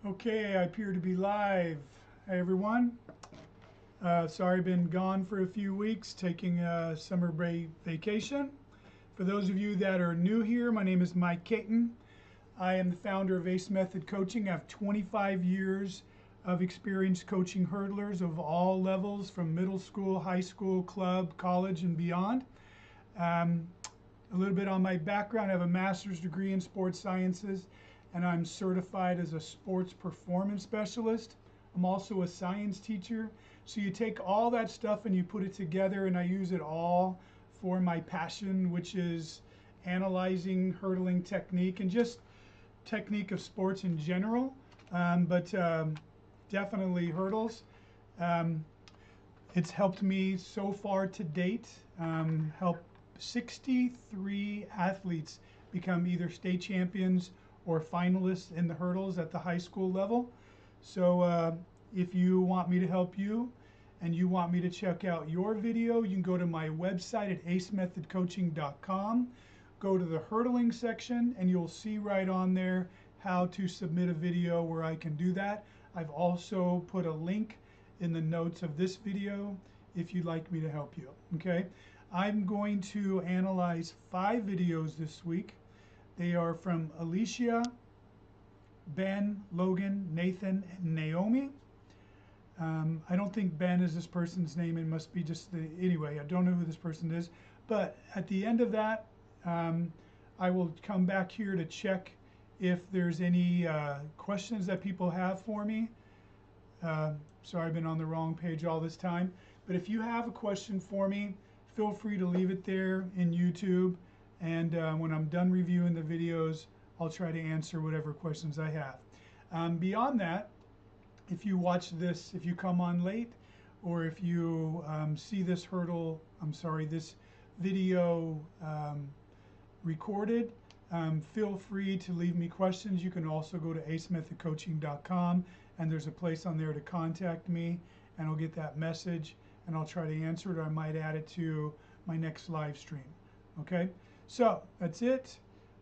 Okay, I appear to be live. Hi everyone. Sorry I've been gone for a few weeks, taking a summer break vacation. For those of you that are new here, my name is Mike Caton. I am the founder of Ace Method Coaching. I have 25 years of experience coaching hurdlers of all levels, from middle school, high school, club, college, and beyond. A little bit on my background: I have a master's degree in sports sciences, and I'm certified as a sports performance specialist. I'm also a science teacher. So you take all that stuff and you put it together, and I use it all for my passion, which is analyzing hurdling technique and just technique of sports in general, but definitely hurdles. Um, it's helped me so far to date, help 63 athletes become either state champions or finalists in the hurdles at the high school level. So if you want me to help you and you want me to check out your video, you can go to my website at acemethodcoaching.com. Go to the hurdling section and you'll see right on there how to submit a video where I can do that. I've also put a link in the notes of this video if you'd like me to help you. Okay, I'm going to analyze 5 videos this week. They are from Alicia, Ben, Logan, Nathan, and Naomi. I don't think Ben is this person's name. It must be just the, anyway, I don't know who this person is. But at the end of that, I will come back here to check if there's any questions that people have for me. Sorry, I've been on the wrong page all this time. But if you have a question for me, feel free to leave it there in YouTube. And when I'm done reviewing the videos, I'll try to answer whatever questions I have. Beyond that, if you watch this, if you come on late, or if you see this this video recorded, feel free to leave me questions. You can also go to acemethodcoaching.com, and there's a place on there to contact me, and I'll get that message and I'll try to answer it, or I might add it to my next live stream. Okay, so that's it.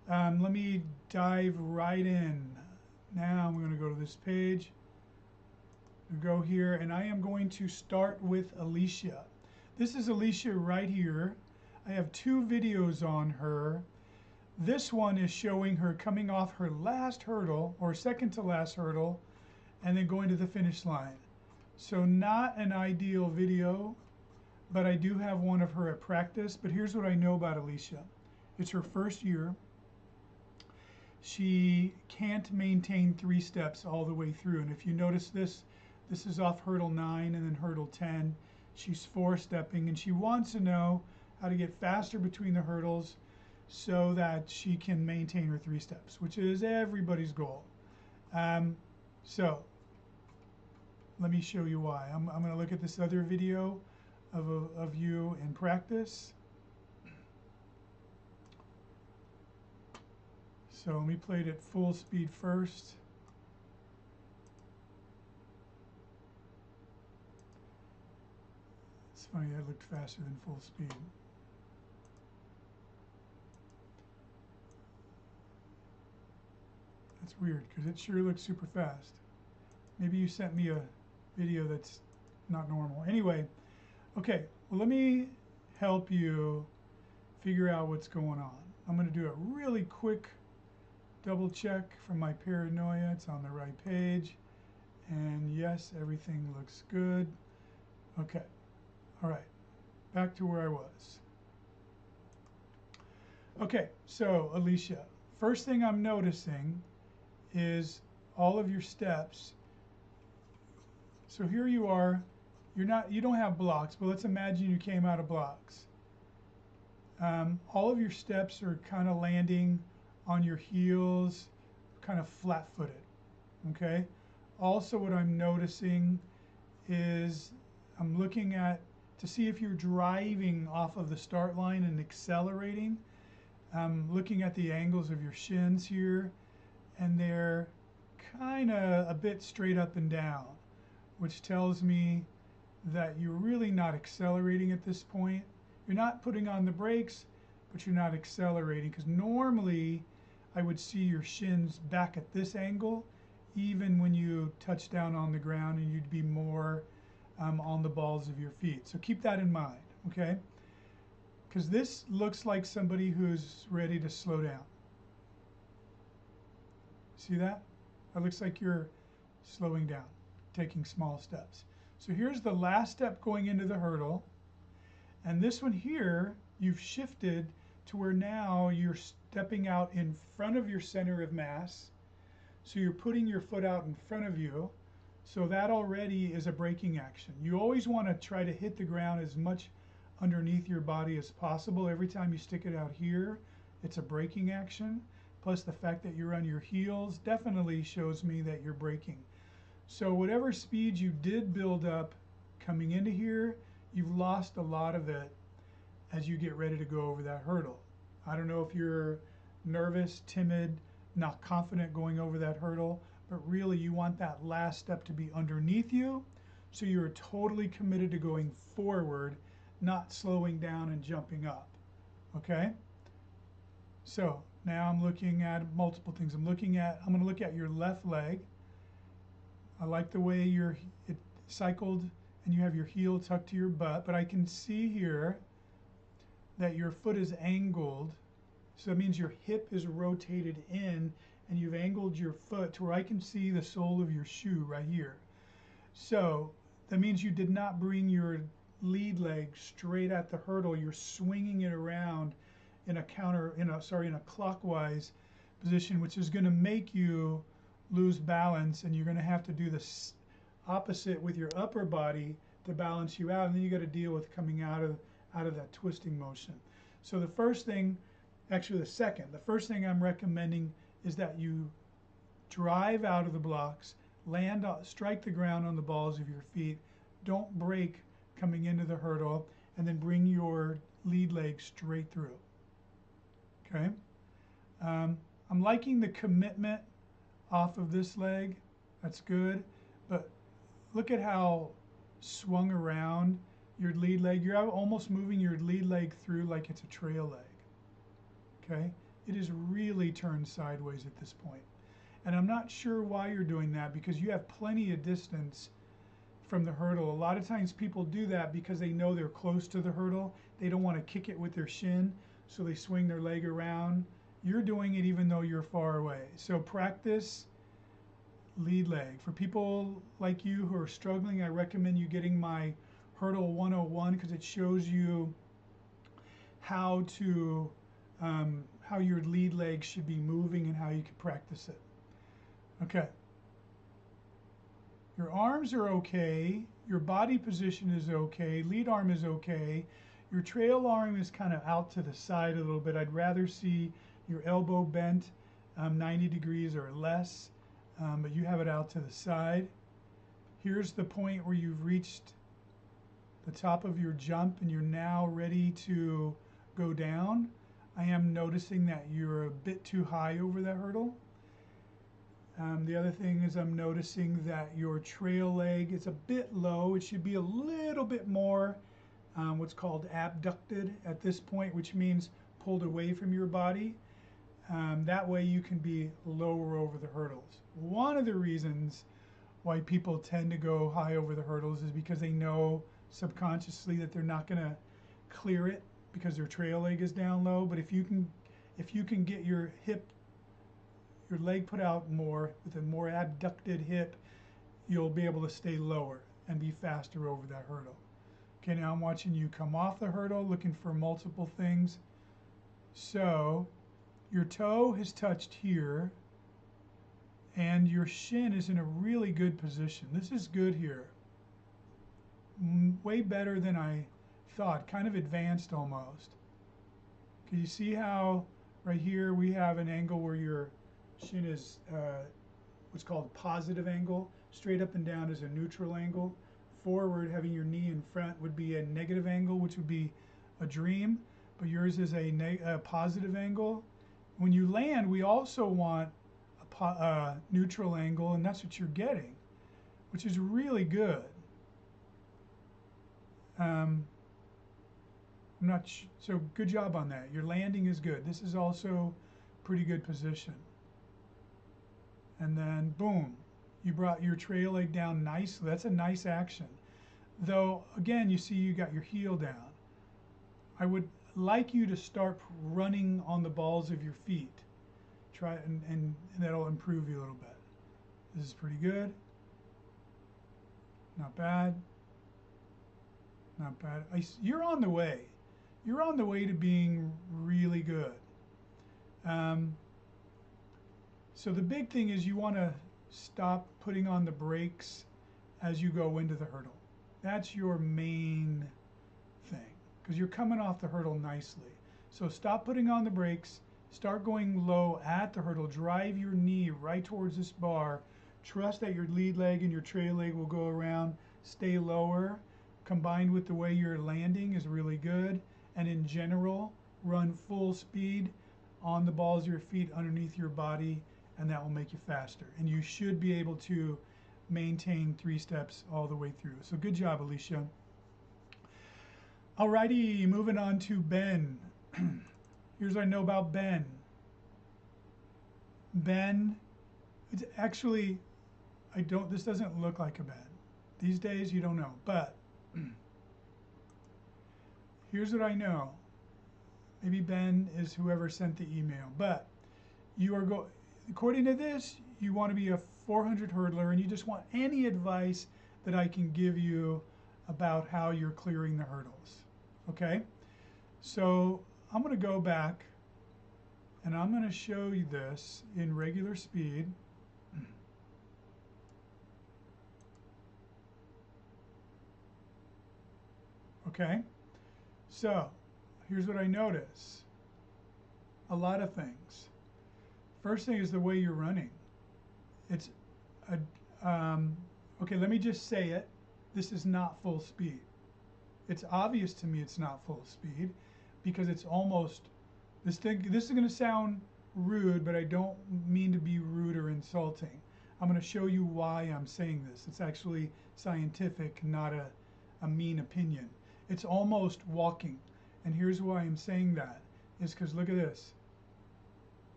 Let me dive right in. Now I'm going to go to this page. Go here, and I am going to start with Alicia. This is Alicia right here. I have 2 videos on her. This one is showing her coming off her last hurdle, or second to last hurdle, and then going to the finish line. So not an ideal video, but I do have one of her at practice. But here's what I know about Alicia. It's her first year. She can't maintain 3 steps all the way through. And if you notice this is off hurdle 9 and then hurdle 10. She's 4-stepping, and she wants to know how to get faster between the hurdles so that she can maintain her 3 steps, which is everybody's goal. So let me show you why. I'm going to look at this other video of you in practice. So let me play it at full speed first. It's funny, that looked faster than full speed. That's weird, because it sure looks super fast. Maybe you sent me a video that's not normal. Anyway, okay, well, let me help you figure out what's going on. I'm going to do a really quick double check from my paranoia. It's on the right page. And yes, everything looks good. Okay. All right, back to where I was. Okay, so Alicia, first thing I'm noticing is all of your steps. So here you are. You don't have blocks, but let's imagine you came out of blocks. All of your steps are kind of landing on your heels, kind of flat-footed. Okay. Also, what I'm noticing is I'm looking at to see if you're driving off of the start line and accelerating. I'm looking at the angles of your shins here, and they're kind of a bit straight up and down, which tells me that you're really not accelerating at this point. You're not putting on the brakes, but you're not accelerating, because normally I would see your shins back at this angle. even when you touch down on the ground, and you'd be more on the balls of your feet. So keep that in mind, okay? Because this looks like somebody who's ready to slow down. See that? That looks like you're slowing down, taking small steps. So here's the last step going into the hurdle. And this one here, you've shifted to where now you're stepping out in front of your center of mass. So you're putting your foot out in front of you. So that already is a braking action. You always want to try to hit the ground as much underneath your body as possible. Every time you stick it out here, it's a braking action. Plus the fact that you're on your heels definitely shows me that you're braking. So whatever speed you did build up coming into here, you've lost a lot of it as you get ready to go over that hurdle. I don't know if you're nervous, timid, not confident going over that hurdle, but really you want that last step to be underneath you, so you're totally committed to going forward, not slowing down and jumping up, okay? So now I'm looking at multiple things. I'm going to look at your left leg. I like the way it cycled and you have your heel tucked to your butt, but I can see here that your foot is angled. So that means your hip is rotated in and you've angled your foot to where I can see the sole of your shoe right here. So that means you did not bring your lead leg straight at the hurdle. You're swinging it around in a clockwise position, which is going to make you lose balance, and you're going to have to do the opposite with your upper body to balance you out, and then you got to deal with coming out of that twisting motion. So the first thing I'm recommending is that you drive out of the blocks, strike the ground on the balls of your feet, don't brake coming into the hurdle, and then bring your lead leg straight through. Okay, I'm liking the commitment off of this leg. That's good, but look at how swung around your lead leg. You're almost moving your lead leg through like it's a trail leg. Okay, it is really turned sideways at this point, and I'm not sure why you're doing that, because you have plenty of distance from the hurdle. A lot of times people do that because they know they're close to the hurdle. They don't want to kick it with their shin, so they swing their leg around. You're doing it even though you're far away. So practice lead leg. For people like you who are struggling, I recommend you getting my Hurdle 101, because it shows you how your lead leg should be moving and how you can practice it. Okay. Your arms are okay. Your body position is okay. Lead arm is okay. Your trail arm is kind of out to the side a little bit. I'd rather see your elbow bent 90 degrees or less, but you have it out to the side. Here's the point where you've reached the top of your jump and you're now ready to go down. I am noticing that you're a bit too high over that hurdle. The other thing is I'm noticing that your trail leg is a bit low. It should be a little bit more what's called abducted at this point, which means pulled away from your body. That way you can be lower over the hurdles. One of the reasons why people tend to go high over the hurdles is because they know subconsciously that they're not going to clear it because their trail leg is down low. But if you can get your leg put out more with a more abducted hip, you'll be able to stay lower and be faster over that hurdle. Okay, now I'm watching you come off the hurdle, looking for multiple things. So your toe has touched here and your shin is in a really good position. This is good here. Way better than I thought, kind of advanced almost. Can you see how right here we have an angle where your shin is what's called a positive angle. Straight up and down is a neutral angle. Forward, having your knee in front, would be a negative angle, which would be a dream, but yours is a positive angle. When you land, we also want a neutral angle, and that's what you're getting, which is really good. So good job on that. Your landing is good. This is also pretty good position. And then boom, You brought your trail leg down nicely. That's a nice action. Though, again, you see you got your heel down. I would like you to start running on the balls of your feet. Try and that'll improve you a little bit. This is pretty good. Not bad. Not bad. You're on the way. You're on the way to being really good. So the big thing is you want to stop putting on the brakes as you go into the hurdle. That's your main thing, because you're coming off the hurdle nicely. So stop putting on the brakes, start going low at the hurdle, drive your knee right towards this bar, trust that your lead leg and your trail leg will go around, stay lower, combined with the way you're landing is really good, and in general, run full speed on the balls of your feet underneath your body, and that will make you faster. And you should be able to maintain 3 steps all the way through. So good job, Alicia. Alrighty, moving on to Ben. Here's what I know about Ben. Ben, it's actually, this doesn't look like a Ben. These days you don't know, but here's what I know. Maybe Ben is whoever sent the email, but you are according to this, you want to be a 400 hurdler, and you just want any advice that I can give you about how you're clearing the hurdles. Okay? So I'm going to go back and I'm going to show you this in regular speed. Okay? So here's what I notice. A lot of things. First thing is the way you're running. It's okay, let me just say it. This is not full speed. It's obvious to me it's not full speed because it's almost, this is going to sound rude, but I don't mean to be rude or insulting. I'm going to show you why I'm saying this. It's actually scientific, not a mean opinion. It's almost walking. And here's why I'm saying that, is because look at this.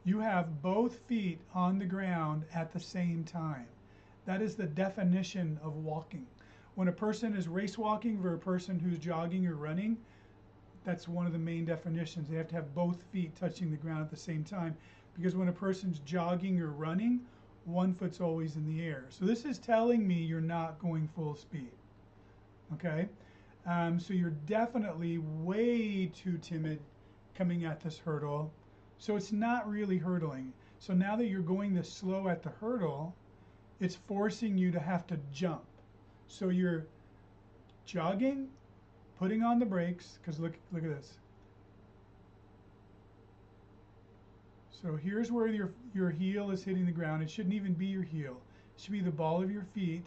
You have both feet on the ground at the same time. That is the definition of walking. When a person is race walking for a person who's jogging or running, that's one of the main definitions. They have to have both feet touching the ground at the same time, because when a person's jogging or running, one foot's always in the air. So this is telling me you're not going full speed. Okay? So you're definitely way too timid coming at this hurdle. So it's not really hurdling. So now that you're going this slow at the hurdle, it's forcing you to have to jump. So you're jogging, putting on the brakes, because look at this. So here's where your heel is hitting the ground. It shouldn't even be your heel. It should be the ball of your feet,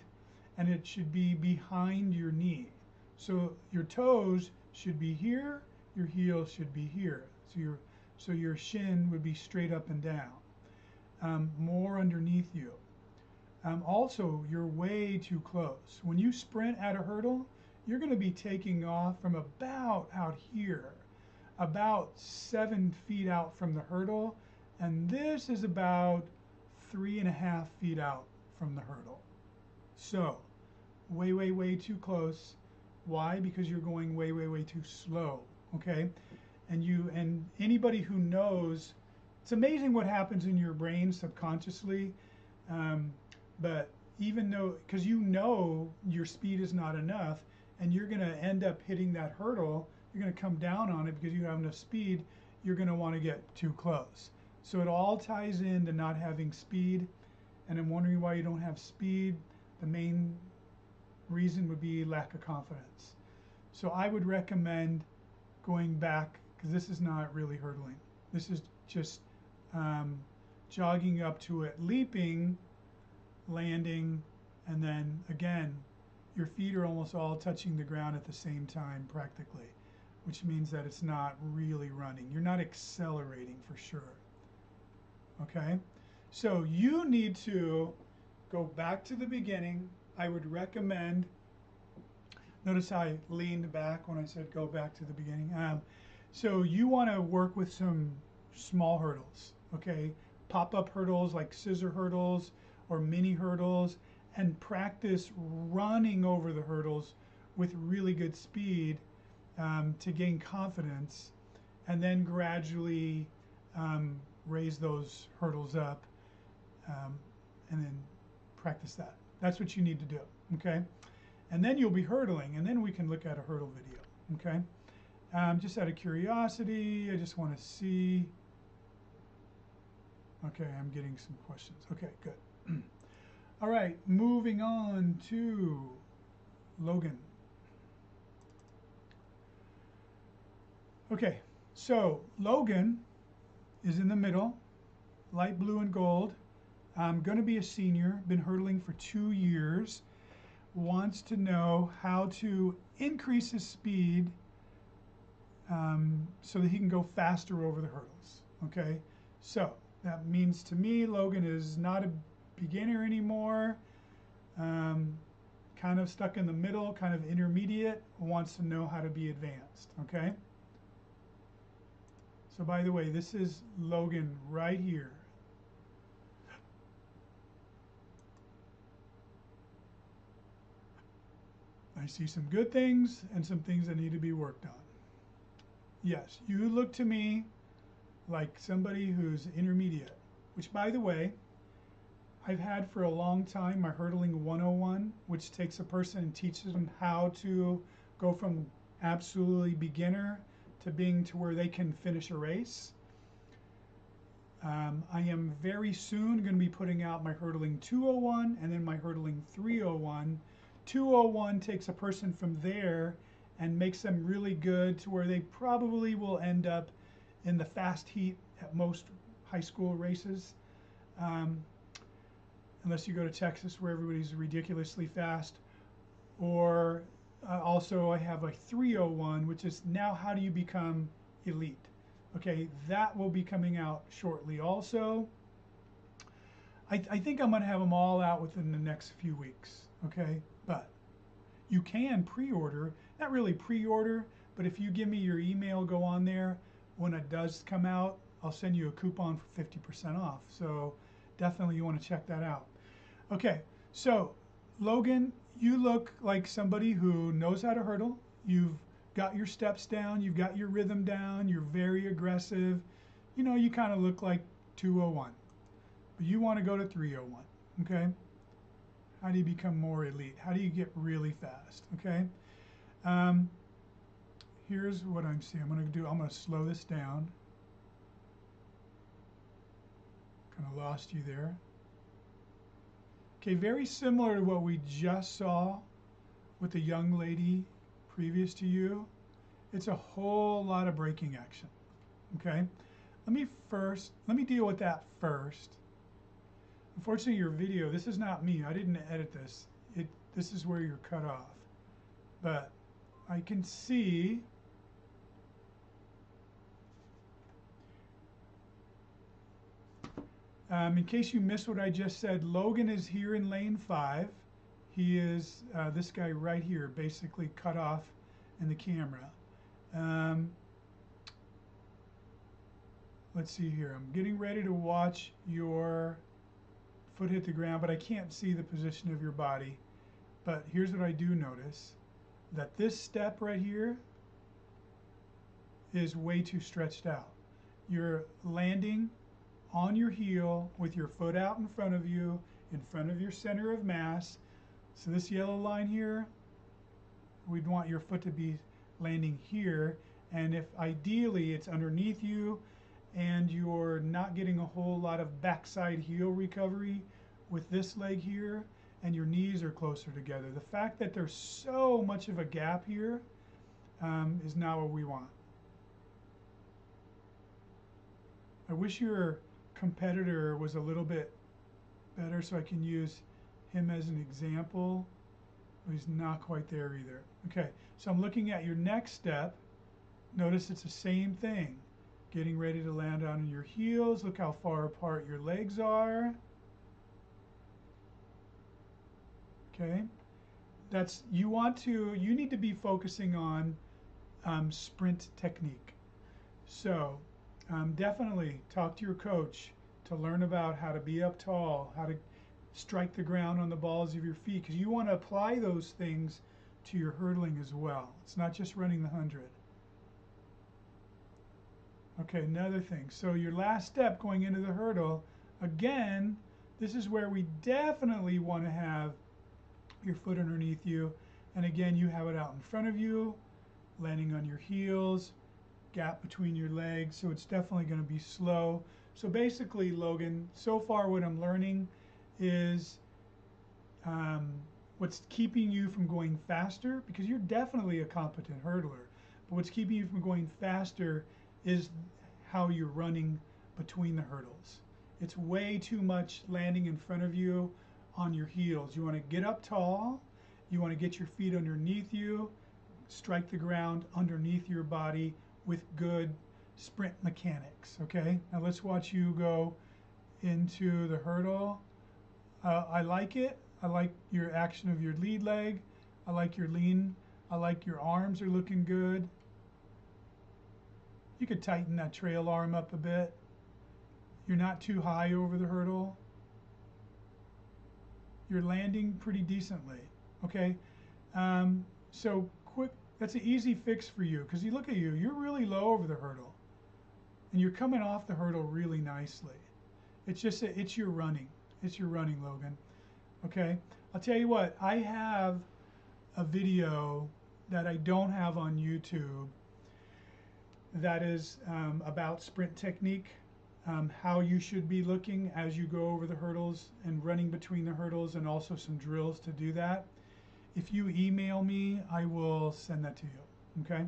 and it should be behind your knee. So your toes should be here, your heel should be here. So your shin would be straight up and down, more underneath you. Also, you're way too close. When you sprint at a hurdle, you're going to be taking off from about out here, about 7 feet out from the hurdle, and this is about 3.5 feet out from the hurdle. So, way, way, way too close. Why? Because you're going way, way, way too slow. Okay? And anybody who knows, it's amazing what happens in your brain subconsciously. But even though, because you know your speed is not enough, and you're going to end up hitting that hurdle, you're going to come down on it because you have enough speed, you're going to want to get too close. So it all ties into not having speed, and I'm wondering why you don't have speed. The main reason would be lack of confidence. So I would recommend going back, because this is not really hurdling. This is just jogging up to it, leaping, landing, and then again, your feet are almost all touching the ground at the same time practically, which means that it's not really running. You're not accelerating for sure. Okay? So you need to go back to the beginning. I would recommend, notice how I leaned back when I said go back to the beginning. So you want to work with some small hurdles, okay? Pop-up hurdles like scissor hurdles, or mini hurdles, and practice running over the hurdles with really good speed to gain confidence, and then gradually raise those hurdles up and then practice that. That's what you need to do, okay? And then you'll be hurdling, and then we can look at a hurdle video, okay? Just out of curiosity, I just want to see. Okay, I'm getting some questions. Okay, good. All right, moving on to Logan. Okay, so Logan is in the middle, light blue and gold. I'm going to be a senior, been hurdling for 2 years, wants to know how to increase his speed so that he can go faster over the hurdles, okay? So that means to me, Logan is not a beginner anymore, kind of stuck in the middle, kind of intermediate, wants to know how to be advanced, okay? So by the way, this is Logan right here. I see some good things and some things that need to be worked on. Yes, you look to me like somebody who's intermediate, which by the way, I've had for a long time my Hurdling 101, which takes a person and teaches them how to go from absolutely beginner to being to where they can finish a race. I am very soon going to be putting out my Hurdling 201 and then my Hurdling 301. 201 takes a person from there and makes them really good to where they probably will end up in the fast heat at most high school races. Unless you go to Texas where everybody's ridiculously fast. Or also I have a 301, which is now how do you become elite. Okay, that will be coming out shortly also. I think I'm going to have them all out within the next few weeks, okay? But you can pre-order, not really pre-order, but if you give me your email, go on there. When it does come out, I'll send you a coupon for 50% off. So definitely you want to check that out. Okay, so Logan, you look like somebody who knows how to hurdle. You've got your steps down, you've got your rhythm down, you're very aggressive. You know, you kind of look like 201, but you want to go to 301, okay? How do you become more elite? How do you get really fast, okay? Here's what I'm seeing. I'm going to slow this down. Kind of lost you there. Okay, very similar to what we just saw with the young lady previous to you. It's a whole lot of braking action, okay? Let me deal with that first. Unfortunately, your video, this is not me. I didn't edit this. This is where you're cut off. But I can see in case you missed what I just said, Logan is here in lane 5. He is this guy right here, basically cut off in the camera. Let's see here. I'm getting ready to watch your foot hit the ground, but I can't see the position of your body. But here's what I do notice, that this step right here is way too stretched out. You're landing on your heel with your foot out in front of you, in front of your center of mass. So this yellow line here, we'd want your foot to be landing here, and if ideally it's underneath you and you're not getting a whole lot of backside heel recovery with this leg here and your knees are closer together. The fact that there's so much of a gap here is not what we want. I wish your competitor was a little bit better so I can use him as an example. He's not quite there either. Okay, so I'm looking at your next step. Notice it's the same thing. Getting ready to land on your heels. Look how far apart your legs are. Okay, you need to be focusing on sprint technique. So definitely talk to your coach to learn about how to be up tall, how to strike the ground on the balls of your feet, because you want to apply those things to your hurdling as well. It's not just running the 100. Okay, another thing. So your last step going into the hurdle, again, this is where we definitely want to have your foot underneath you. And again, you have it out in front of you, landing on your heels, gap between your legs. So it's definitely going to be slow. So basically, Logan, so far what I'm learning is what's keeping you from going faster, because you're definitely a competent hurdler, but what's keeping you from going faster is how you're running between the hurdles. It's way too much landing in front of you on your heels. You want to get up tall, you want to get your feet underneath you, strike the ground underneath your body with good sprint mechanics. Okay, now let's watch you go into the hurdle. I like it. I like your action of your lead leg. I like your lean. I like your arms are looking good. You could tighten that trail arm up a bit. You're not too high over the hurdle. You're landing pretty decently. Okay, so quick. That's an easy fix for you, because you look at you. You're really low over the hurdle, and you're coming off the hurdle really nicely. It's just it's your running. It's your running, Logan. Okay, I'll tell you what. I have a video that I don't have on YouTube that is about sprint technique, how you should be looking as you go over the hurdles and running between the hurdles, and also some drills to do that. If you email me, I will send that to you. Okay.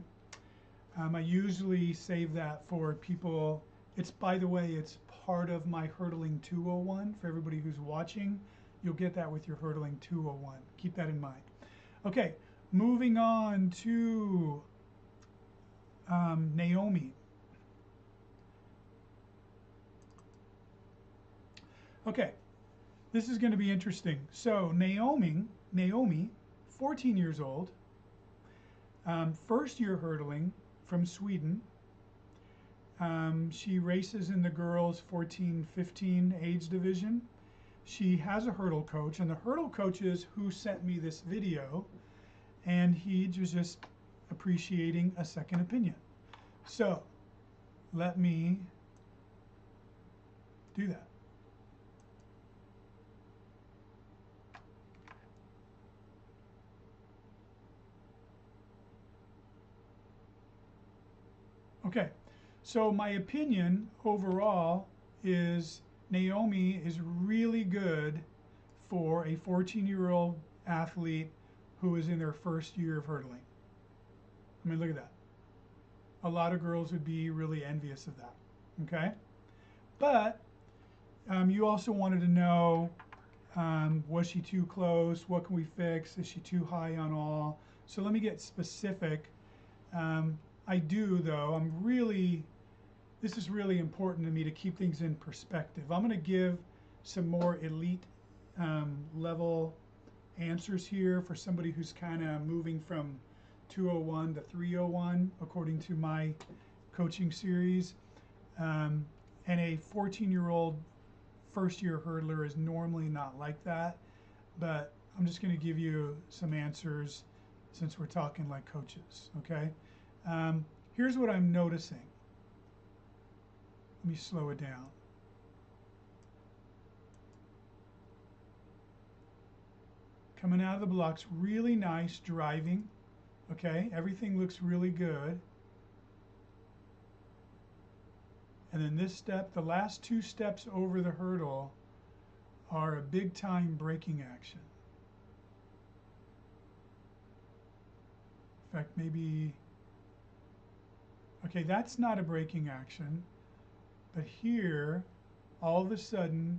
I usually save that for people. It's, by the way, it's part of my Hurdling 201 for everybody who's watching. You'll get that with your Hurdling 201. Keep that in mind. Okay, moving on to Naomi. Okay, this is going to be interesting. So Naomi, 14 years old, first year hurdling from Sweden. She races in the girls 14-15 age division. She has a hurdle coach, and the hurdle coach is who sent me this video, and he was just appreciating a second opinion. So let me do that. Okay, so my opinion overall is Naomi is really good for a 14-year-old athlete who is in their first year of hurdling. I mean, look at that. A lot of girls would be really envious of that, okay? But you also wanted to know, was she too close? What can we fix? Is she too high on all? So let me get specific. I do, though. This is really important to me to keep things in perspective. I'm going to give some more elite level answers here for somebody who's kind of moving from 201 to 301 according to my coaching series. And a 14-year-old first-year hurdler is normally not like that, but I'm just going to give you some answers since we're talking like coaches, okay? Here's what I'm noticing. Let me slow it down. Coming out of the blocks, really nice driving. Okay, everything looks really good. And then this step, the last two steps over the hurdle are a big time braking action. In fact, maybe, okay, that's not a braking action. But here, all of a sudden,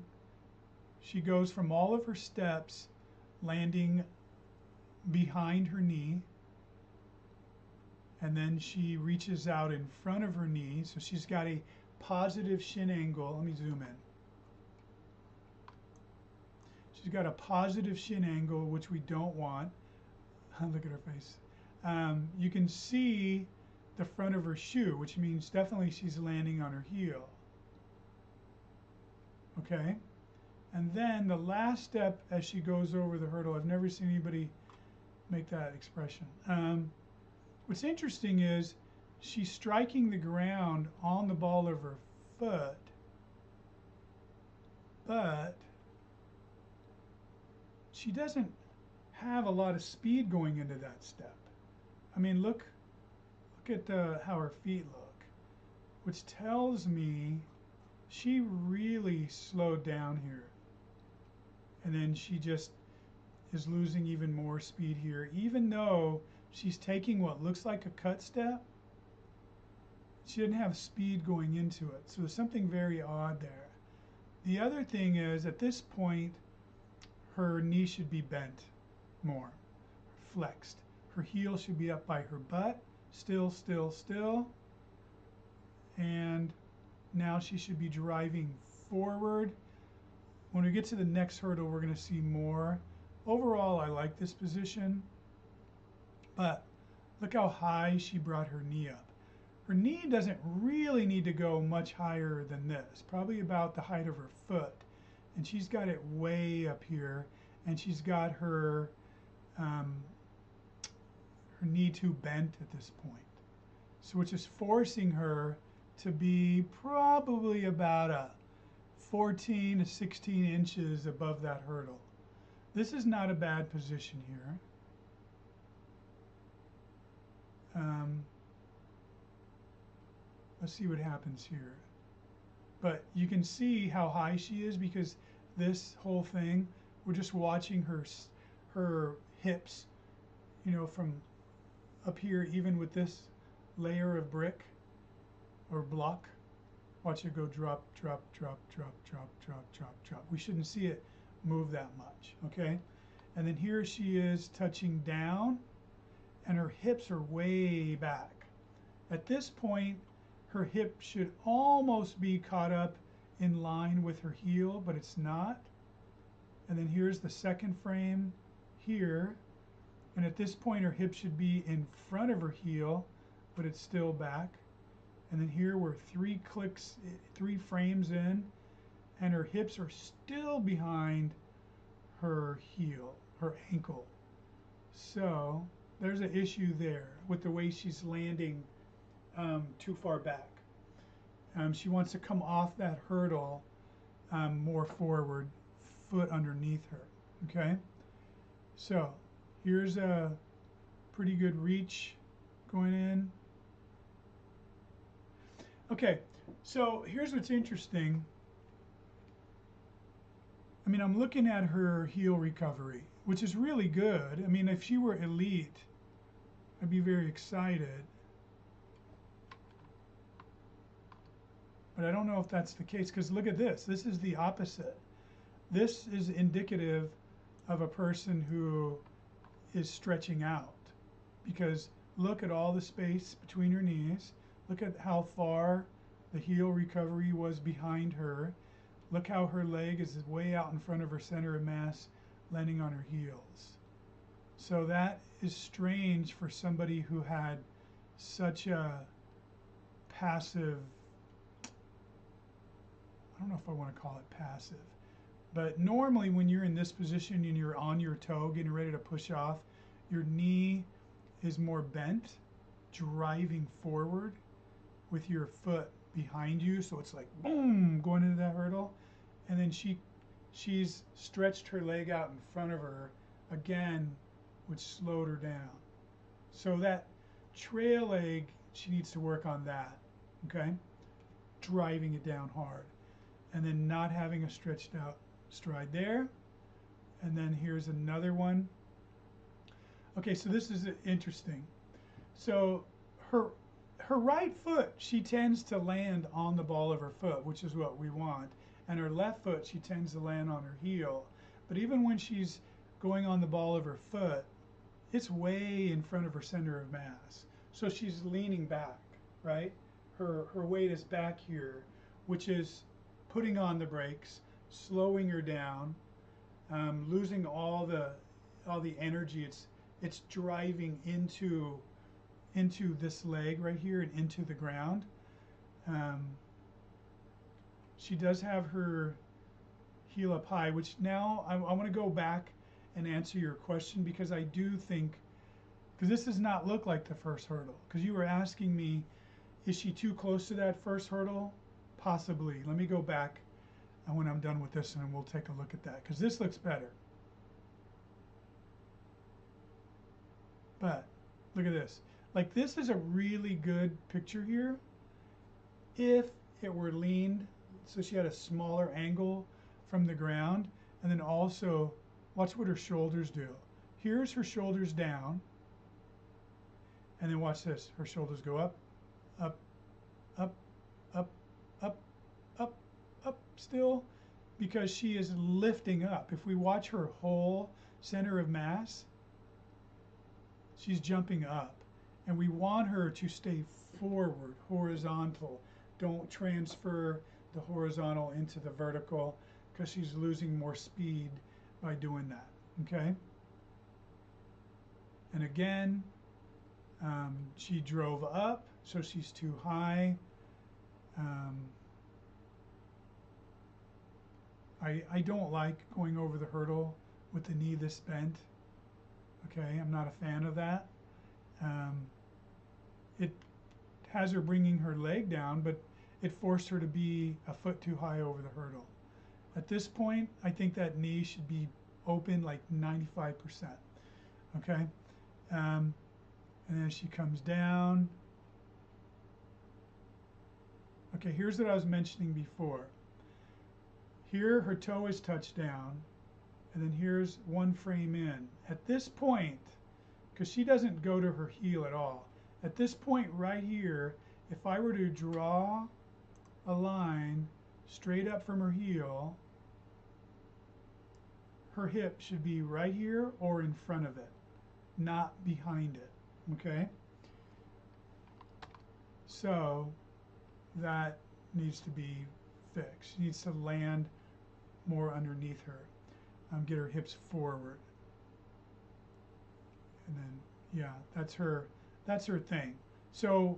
she goes from all of her steps landing behind her knee, and then she reaches out in front of her knee, so she's got a positive shin angle. Let me zoom in. She's got a positive shin angle, which we don't want. Look at her face. You can see the front of her shoe, which means definitely she's landing on her heel. Okay, And then the last step as she goes over the hurdle, I've never seen anybody make that expression. What's interesting is she's striking the ground on the ball of her foot, but she doesn't have a lot of speed going into that step. I mean, look at how her feet look, which tells me she really slowed down here. And then she just is losing even more speed here, even though she's taking what looks like a cut step. She didn't have speed going into it, so there's something very odd there. The other thing is, at this point, her knee should be bent more, flexed. Her heel should be up by her butt, still, still, still. And now she should be driving forward. When we get to the next hurdle, we're going to see more. Overall, I like this position, but look how high she brought her knee up. Her knee doesn't really need to go much higher than this, probably about the height of her foot. And she's got it way up here, and she's got her knee too bent at this point. So which is forcing her to be probably about a 14 to 16 inches above that hurdle. This is not a bad position here. Let's see what happens here. But you can see how high she is, because this whole thing, we're just watching her hips, you know, from up here, even with this layer of brick or block. Watch it go drop, drop, drop, drop, drop, drop, drop, drop. We shouldn't see it move that much, okay? And then here she is touching down, and her hips are way back. At this point, her hip should almost be caught up in line with her heel, but it's not. And then here's the second frame here. And at this point, her hip should be in front of her heel, but it's still back. And then here we're 3 frames in, and her hips are still behind her heel, her ankle. So there's an issue there with the way she's landing too far back. She wants to come off that hurdle more forward, foot underneath her, okay? So here's a pretty good reach going in. Okay, so here's what's interesting. I mean, I'm looking at her heel recovery, which is really good. I mean, if she were elite, I'd be very excited. But I don't know if that's the case, because look at this. This is the opposite. This is indicative of a person who is stretching out, because look at all the space between her knees. Look at how far the heel recovery was behind her. Look how her leg is way out in front of her center of mass, landing on her heels. So that is strange for somebody who had such a passive, I don't know if I want to call it passive, but normally when you're in this position and you're on your toe getting ready to push off, your knee is more bent, driving forward with your foot behind you, so it's like boom, going into that hurdle. And then she's stretched her leg out in front of her again, which slowed her down. So that trail leg, she needs to work on that, okay? Driving it down hard. And then not having a stretched out stride there. And then here's another one. Okay, so this is interesting. So her right foot, she tends to land on the ball of her foot, which is what we want. And her left foot, she tends to land on her heel. But even when she's going on the ball of her foot, it's way in front of her center of mass. So she's leaning back, right? Her weight is back here, which is putting on the brakes, slowing her down, losing all the energy. It's driving into this leg right here and into the ground. She does have her heel up high, which now I want to go back and answer your question, because I do think, because this does not look like the first hurdle, because you were asking me, is she too close to that first hurdle? Possibly. Let me go back and when I'm done with this, and we'll take a look at that, because this looks better. But look at this. Like, this is a really good picture here if it were leaned, so she had a smaller angle from the ground. And then also, watch what her shoulders do. Here's her shoulders down, and then watch this. Her shoulders go up, up, up, up, up, up, up still, because she is lifting up. If we watch her whole center of mass, she's jumping up. And we want her to stay forward, horizontal. Don't transfer the horizontal into the vertical, because she's losing more speed by doing that, okay? And again, she drove up, so she's too high. I don't like going over the hurdle with the knee this bent, okay? I'm not a fan of that. It has her bringing her leg down, but it forced her to be a foot too high over the hurdle. At this point, I think that knee should be open like 95%, okay? And then she comes down. Okay, here's what I was mentioning before. Here, her toe is touched down, and then here's one frame in. At this point, because she doesn't go to her heel at all, at this point right here, if I were to draw a line straight up from her heel, her hip should be right here or in front of it, not behind it, okay? So that needs to be fixed. She needs to land more underneath her. Get her hips forward. And then, yeah, that's her thing. So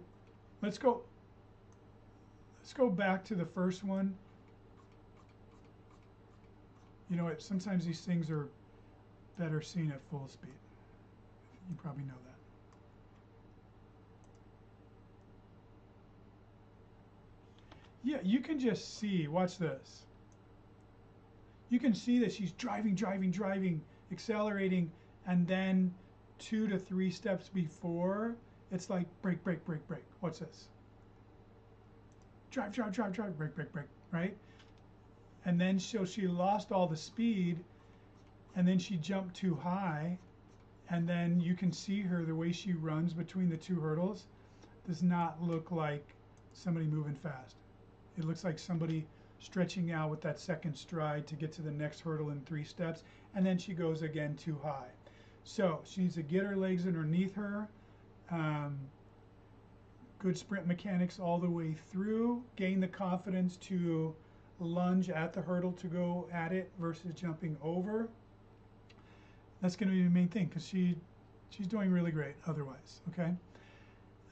let's go back to the first one. You know what, sometimes these things are better seen at full speed. You probably know that. Yeah, you can just see, watch this. You can see that she's driving, accelerating, and then 2 to 3 steps before, it's like brake, brake, brake, brake. Watch this. Drive, brake, brake, brake, right? And then she lost all the speed, and then she jumped too high, and then you can see her, the way she runs between the two hurdles does not look like somebody moving fast. It looks like somebody stretching out with that second stride to get to the next hurdle in 3 steps, and then she goes again too high. So she needs to get her legs underneath her. Good sprint mechanics all the way through. Gain the confidence to lunge at the hurdle to go at it versus jumping over. That's going to be the main thing, because she's doing really great otherwise, okay?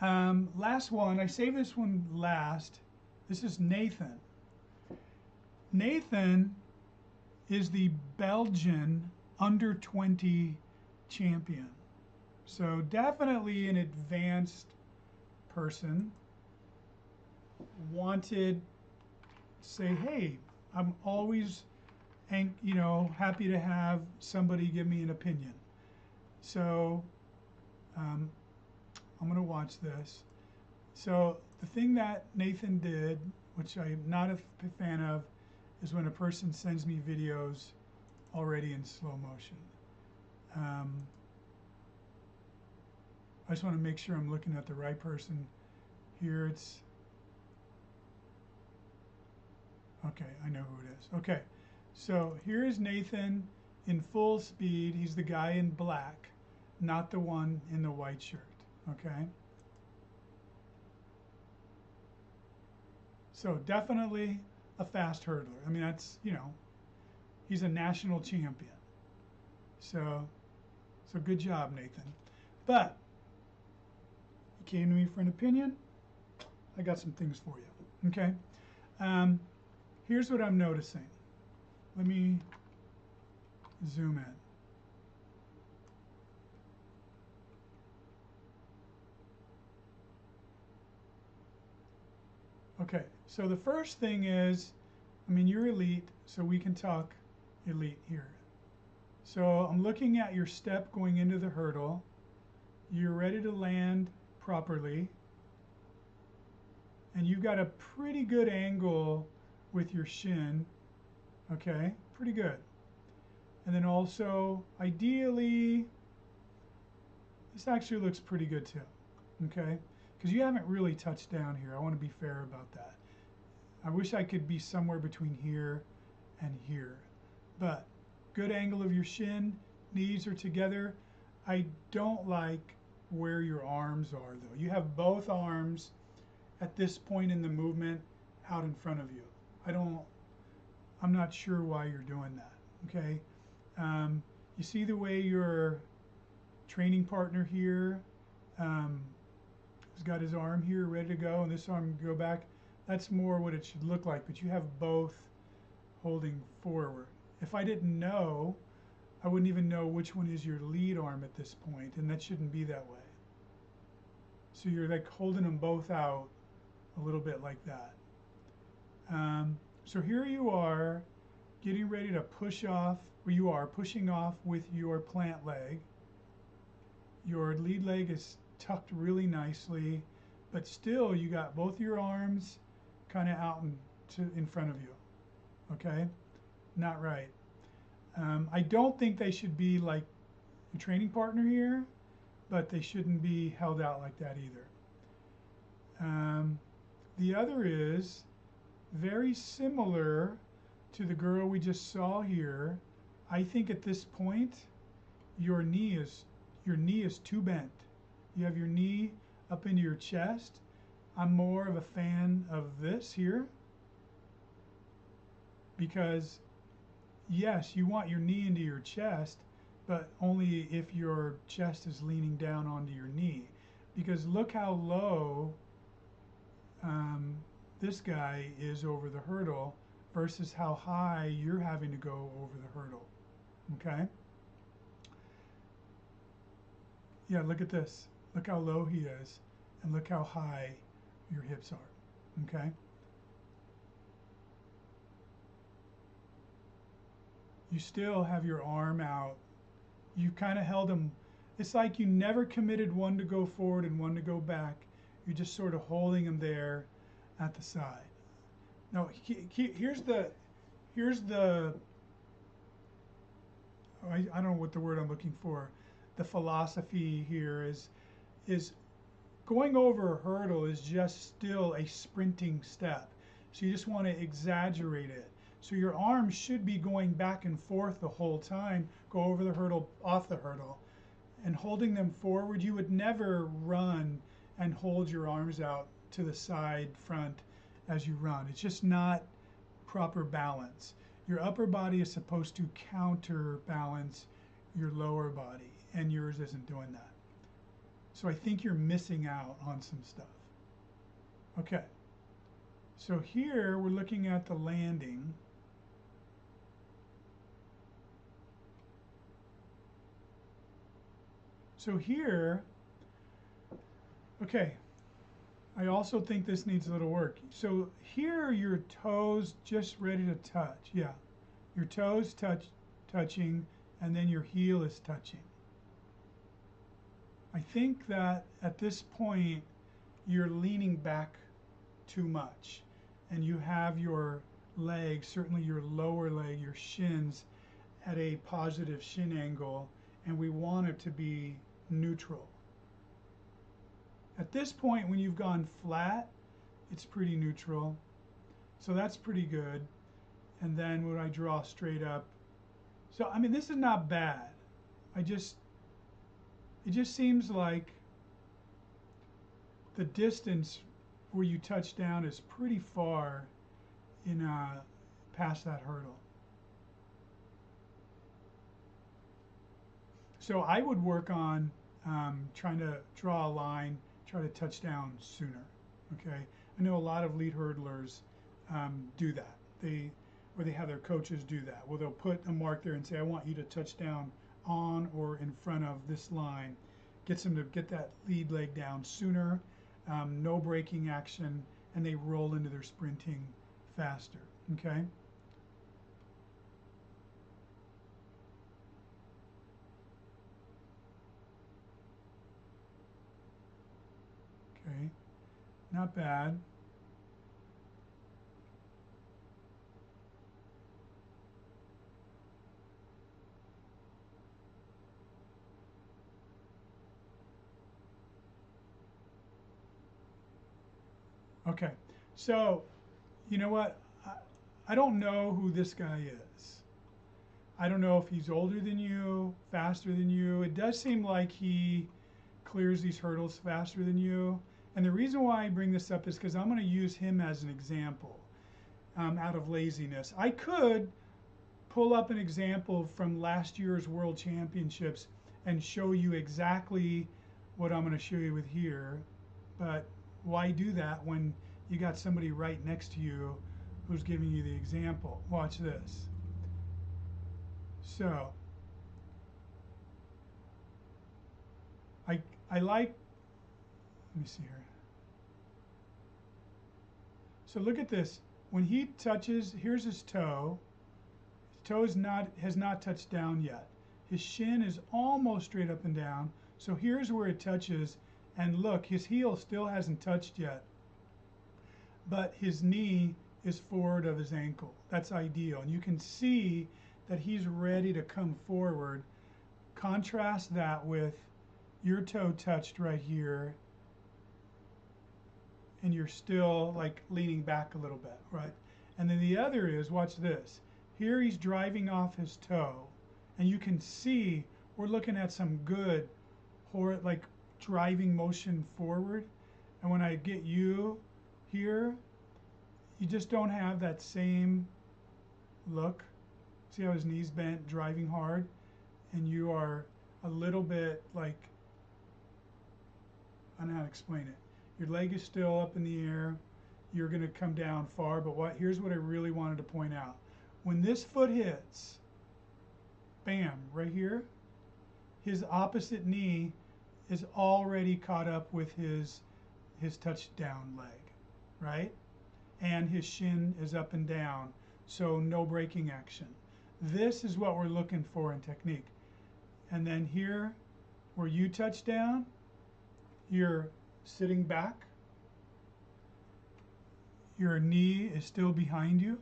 Last one, I saved this one last. This is Nathan. Nathan is the Belgian under 20 champion. So definitely an advanced person. Wanted to say, hey, I'm always happy to have somebody give me an opinion. So I'm going to watch this. So the thing that Nathan did, which I'm not a fan of, is when a person sends me videos already in slow motion. I just want to make sure I'm looking at the right person. Here it's, okay, I know who it is. Okay, so here is Nathan in full speed. He's the guy in black, not the one in the white shirt, okay? So definitely a fast hurdler. I mean, that's, he's a national champion. So good job, Nathan. But you came to me for an opinion. I got some things for you, okay? Here's what I'm noticing. let me zoom in. Okay, so the first thing is, I mean, you're elite, so we can talk elite here. So I'm looking at your step going into the hurdle. You're ready to land properly. And you've got a pretty good angle with your shin. Okay, pretty good. And then also, ideally, this actually looks pretty good too. Okay, because you haven't really touched down here. I want to be fair about that. I wish I could be somewhere between here and here. But good angle of your shin, knees are together. I don't like where your arms are though. You have both arms at this point in the movement out in front of you. I'm not sure why you're doing that, okay? You see the way your training partner here has got his arm here ready to go and this arm go back. That's more what it should look like, but you have both holding forward. If I didn't know, I wouldn't even know which one is your lead arm at this point, and that shouldn't be that way. So you're like holding them both out a little bit like that. So here you are getting ready to push off, or you are pushing off with your plant leg. Your lead leg is tucked really nicely, but still you got both your arms kind of out in front of you. Okay, not right. I don't think they should be like your training partner here, but they shouldn't be held out like that either. The other is very similar to the girl we just saw here. I think at this point, your knee is too bent. You have your knee up into your chest. I'm more of a fan of this here because yes, you want your knee into your chest, but only if your chest is leaning down onto your knee. Because look how low this guy is over the hurdle versus how high you're having to go over the hurdle. Okay? Yeah, look at this. Look how low he is, and look how high your hips are. Okay? You still have your arm out. You kind of held them. It's like you never committed one to go forward and one to go back. You're just sort of holding them there at the side. Now, here's the I don't know what the word I'm looking for. The philosophy here is going over a hurdle is just still a sprinting step. So you just want to exaggerate it. So your arms should be going back and forth the whole time, go over the hurdle, off the hurdle, and holding them forward. You would never run and hold your arms out to the side, front as you run. It's just not proper balance. Your upper body is supposed to counterbalance your lower body, and yours isn't doing that. So I think you're missing out on some stuff. Okay, so here we're looking at the landing. So here, okay, I also think this needs a little work. So here are your toes just ready to touch. Yeah, your toes touching, and then your heel is touching. I think that at this point, you're leaning back too much, and you have your legs, certainly your lower leg, your shins, at a positive shin angle, and we want it to be neutral. At this point, when you've gone flat, it's pretty neutral. So that's pretty good. And then when I draw straight up, so I mean, this is not bad. It just seems like the distance where you touch down is pretty far in past that hurdle. So I would work on trying to draw a line, try to touch down sooner. Okay, I know a lot of lead hurdlers do that. or they have their coaches do that. Well, they'll put a mark there and say, I want you to touch down on or in front of this line. Gets them to get that lead leg down sooner, no braking action, and they roll into their sprinting faster, okay? Okay, not bad. Okay, so you know what? I don't know who this guy is. I don't know if he's older than you, faster than you. It does seem like he clears these hurdles faster than you. And the reason why I bring this up is because I'm going to use him as an example out of laziness. I could pull up an example from last year's World Championships and show you exactly what I'm going to show you with here. But why do that when you got somebody right next to you who's giving you the example? Watch this. So I like, let me see here. So look at this. When he touches, here's his toe. His toe has not touched down yet. His shin is almost straight up and down. So here's where it touches, and look, his heel still hasn't touched yet. But his knee is forward of his ankle. That's ideal. And you can see that he's ready to come forward. Contrast that with your toe touched right here, and you're still like leaning back a little bit, right? And then the other is, watch this. Here he's driving off his toe, and you can see we're looking at some good, like driving motion forward. And when I get you here, you just don't have that same look. See how his knees bent, driving hard, and you are a little bit like, I don't know how to explain it. Your leg is still up in the air. You're going to come down far, but here's what I really wanted to point out. When this foot hits, bam, right here, his opposite knee is already caught up with his touchdown leg, right? And his shin is up and down, so no braking action. This is what we're looking for in technique. And then here, where you touch down, you're sitting back. Your knee is still behind you,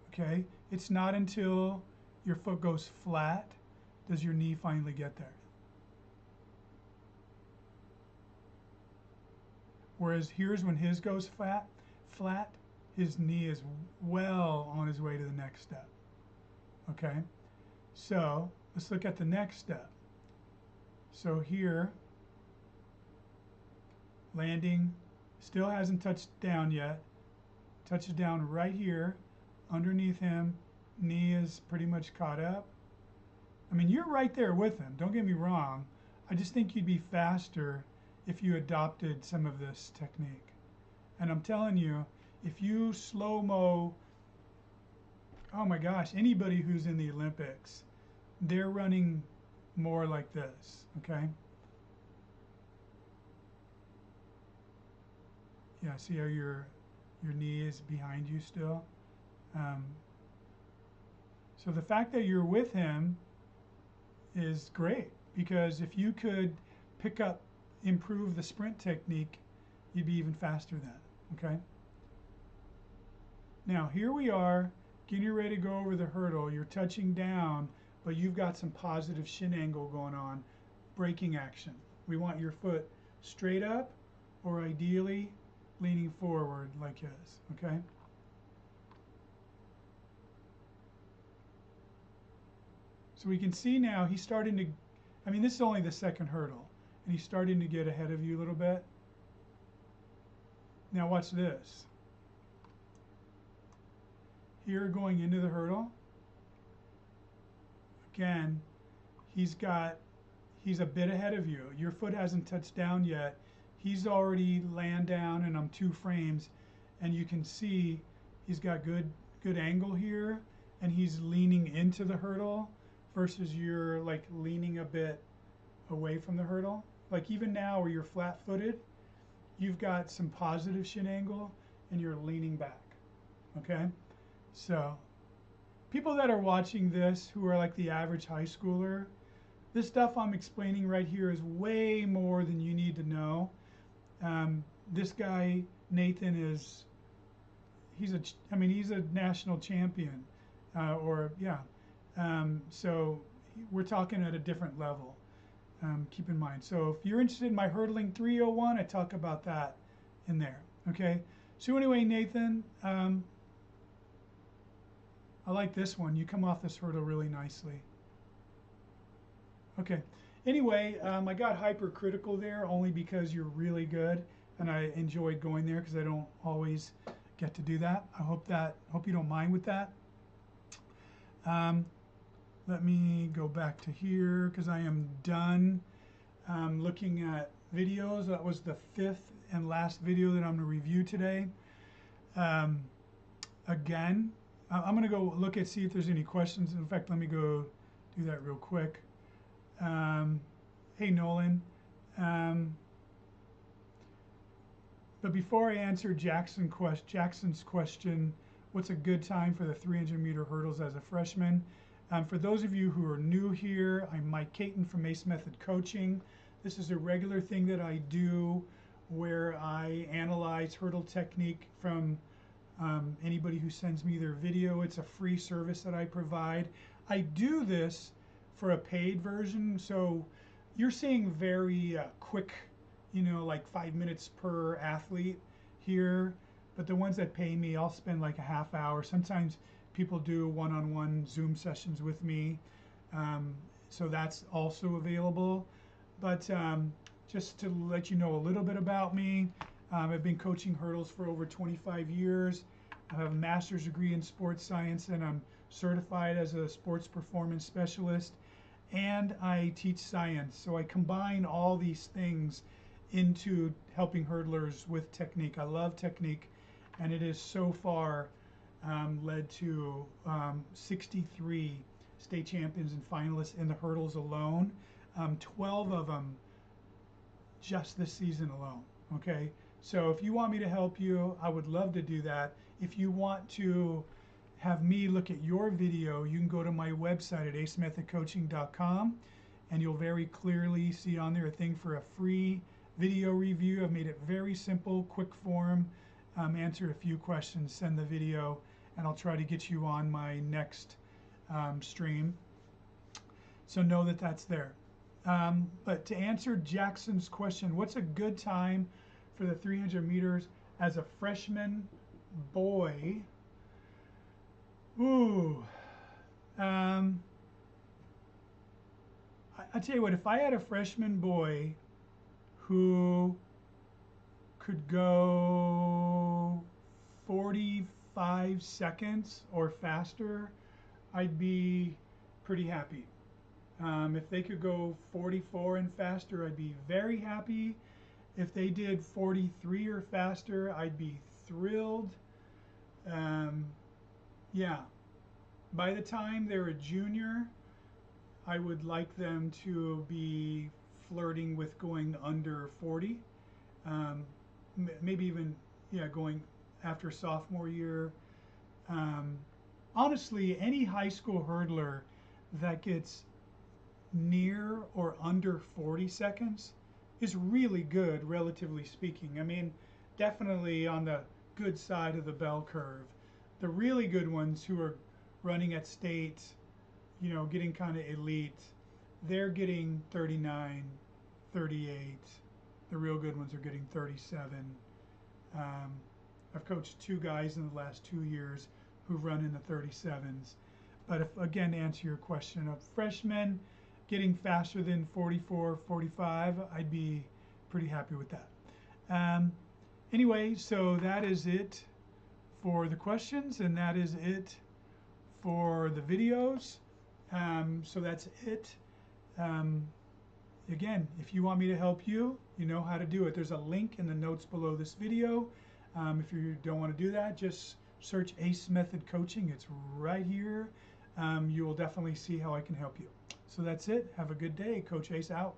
okay? It's not until your foot goes flat does your knee finally get there. Whereas here's when his goes flat, his knee is well on his way to the next step, okay? So let's look at the next step. So here, landing, still hasn't touched down yet, touches down right here, underneath him, knee is pretty much caught up. I mean, you're right there with him, don't get me wrong. I just think you'd be faster if you adopted some of this technique. And I'm telling you, if you slow-mo, oh my gosh, anybody who's in the Olympics, they're running more like this, okay? Yeah, see how your knee is behind you still? So the fact that you're with him is great, because if you could improve the sprint technique, you'd be even faster then, okay? Now here we are, getting ready to go over the hurdle. You're touching down, but you've got some positive shin angle going on, braking action. We want your foot straight up, or ideally leaning forward like his, okay? So we can see now he's starting to, I mean, this is only the second hurdle, and he's starting to get ahead of you a little bit. Now watch this. Here going into the hurdle, again, he's a bit ahead of you. Your foot hasn't touched down yet. He's already land down, and I'm 2 frames, and you can see he's got good good angle here, and he's leaning into the hurdle versus you're like leaning a bit away from the hurdle. Like even now where you're flat-footed, you've got some positive shin angle and you're leaning back, okay? So people that are watching this who are like the average high schooler, this stuff I'm explaining right here is way more than you need to know. This guy, Nathan, he's a national champion, so we're talking at a different level. Keep in mind. So if you're interested in my hurdling 301, I talk about that in there. Okay. So anyway, Nathan, I like this one. You come off this hurdle really nicely. Okay. Anyway, I got hypercritical there only because you're really good, and I enjoyed going there because I don't always get to do that. I hope you don't mind with that. Let me go back to here because I am done looking at videos. That was the 5th and last video that I'm going to review today. Again, I'm going to go look at see if there's any questions. In fact, let me go do that real quick. Hey Nolan. But before I answer Jackson's question, what's a good time for the 300-meter hurdles as a freshman? For those of you who are new here, I'm Mike Caton from Ace Method Coaching. This is a regular thing that I do where I analyze hurdle technique from anybody who sends me their video. It's a free service that I provide. I do this for a paid version, so you're seeing very quick, like 5 minutes per athlete here. But the ones that pay me, I'll spend like a half hour. Sometimes people do one-on-one Zoom sessions with me, so that's also available. But just to let you know a little bit about me, I've been coaching hurdles for over 25 years. I have a master's degree in sports science, and I'm certified as a sports performance specialist, and I teach science. So I combine all these things into helping hurdlers with technique. I love technique, and it is so far led to 63 state champions and finalists in the hurdles alone, 12 of them just this season alone. Okay, so if you want me to help you, I would love to do that. If you want to have me look at your video, you can go to my website at acemethodcoaching.com, and you'll very clearly see on there a thing for a free video review. I've made it very simple, quick form. Answer a few questions, send the video, and I'll try to get you on my next stream. So know that that's there. But to answer Jackson's question, what's a good time for the 300 meters as a freshman boy? Ooh. I tell you what, if I had a freshman boy who could go 45 seconds or faster, I'd be pretty happy. If they could go 44 and faster, I'd be very happy. If they did 43 or faster, I'd be thrilled. Yeah, by the time they're a junior, I would like them to be flirting with going under 40. Maybe even, going after sophomore year. Honestly, any high school hurdler that gets near or under 40 seconds is really good, relatively speaking. I mean, definitely on the good side of the bell curve. The really good ones who are running at state, getting kind of elite, they're getting 39, 38. The real good ones are getting 37. I've coached 2 guys in the last 2 years who've run in the 37s. But if, again, to answer your question, of freshmen getting faster than 44, 45, I'd be pretty happy with that. Anyway, so that is it for the questions, and that is it for the videos. So that's it. Again, if you want me to help you, you know how to do it. There's a link in the notes below this video. If you don't want to do that, just search Ace Method Coaching. It's right here. You will definitely see how I can help you. So that's it. Have a good day. Coach Ace out.